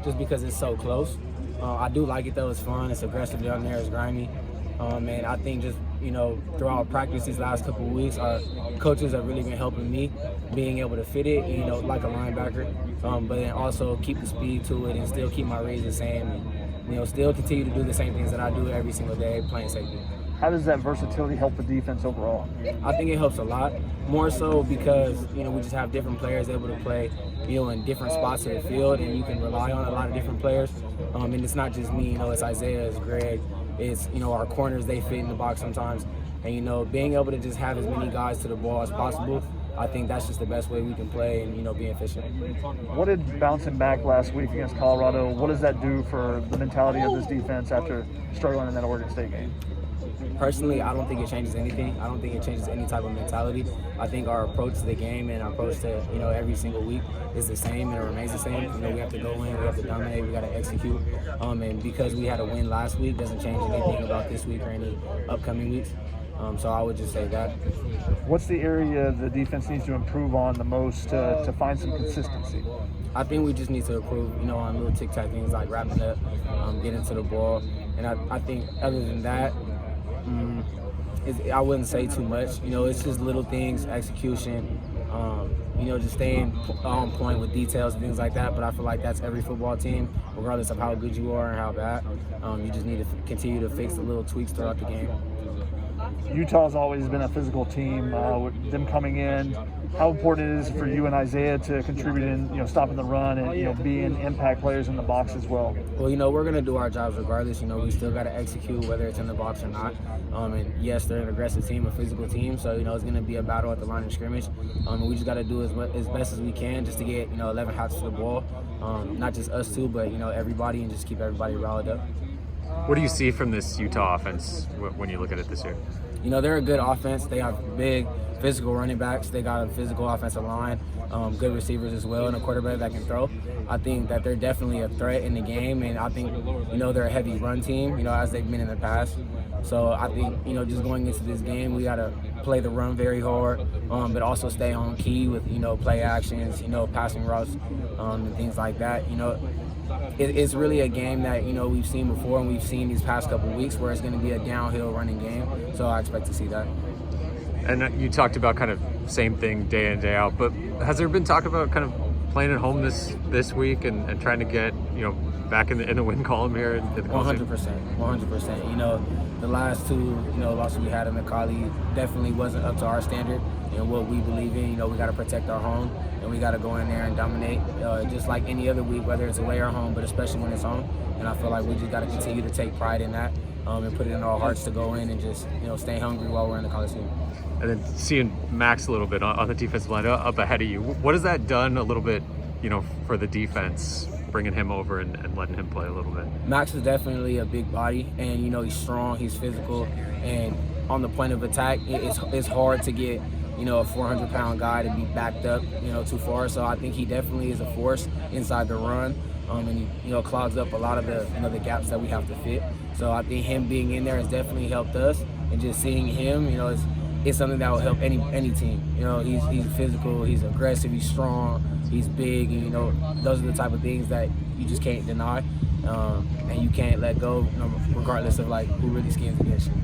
just because it's so close. I do like it though. It's fun. It's aggressive down there. It's grimy. And I think just, throughout practice these last couple of weeks, our coaches have really been helping me being able to fit it, like a linebacker, but then also keep the speed to it and still keep my reads the same and, still continue to do the same things that I do every single day playing safety. How does that versatility help the defense overall? I think it helps a lot, more so because, we just have different players able to play, in different spots of the field, and you can rely on a lot of different players. And it's not just me, it's Isaiah, it's Greg, it's, our corners, they fit in the box sometimes. And, being able to just have as many guys to the ball as possible, I think that's just the best way we can play and, be efficient. What did bouncing back last week against Colorado, what does that do for the mentality of this defense after struggling in that Oregon State game? Personally, I don't think it changes anything. I don't think it changes any type of mentality. I think our approach to the game and our approach to, every single week is the same and it remains the same. We have to go in, we have to dominate, we got to execute. And because we had a win last week doesn't change anything about this week or any upcoming weeks. So I would just say that. What's the area the defense needs to improve on the most to find some consistency? I think we just need to improve, on little tic-tac things like wrapping up, getting to the ball. And I think other than that, I wouldn't say too much. It's just little things, execution, just staying on point with details and things like that. But I feel like that's every football team, regardless of how good you are and how bad. You just need to continue to fix the little tweaks throughout the game. Utah's always been a physical team. With them coming in, how important it is for you and Isaiah to contribute in, stopping the run and being impact players in the box as well? Well, we're gonna do our jobs regardless. We still got to execute whether it's in the box or not. And yes, they're an aggressive team, a physical team. So it's gonna be a battle at the line of scrimmage. And we just got to do as best as we can just to get 11 hots to the ball. Not just us two, but everybody, and just keep everybody riled up. What do you see from this Utah offense when you look at it this year? They're a good offense. They have big, physical running backs. They got a physical offensive line, good receivers as well, and a quarterback that can throw. I think that they're definitely a threat in the game, and I think, they're a heavy run team, as they've been in the past. So I think, just going into this game, we got to play the run very hard, but also stay on key with, play actions, passing routes, and things like that. It's really a game that, we've seen before, and we've seen these past couple of weeks where it's going to be a downhill running game. So I expect to see that. And you talked about kind of same thing day in, day out, but has there been talk about kind of playing at home this week and trying to get, back in the win column here? 100%. The last two, losses we had in the Cali definitely wasn't up to our standard and what we believe in. We got to protect our home, and we got to go in there and dominate, just like any other week, whether it's away or home, but especially when it's home. And I feel like we just got to continue to take pride in that, and put it in our hearts to go in and just, stay hungry while we're in the Coliseum. And then seeing Max a little bit on the defensive line up ahead of you, what has that done a little bit, for the defense, bringing him over and letting him play a little bit? Max is definitely a big body, and he's strong, he's physical, and on the point of attack, it's hard to get a 400-pound guy to be backed up too far. So I think he definitely is a force inside the run, and he clogs up a lot of the gaps that we have to fit. So I think him being in there has definitely helped us, and just seeing him, it's something that will help any team. He's physical, he's aggressive, he's strong, he's big, and those are the type of things that you just can't deny, and you can't let go, regardless of who really schemes against you.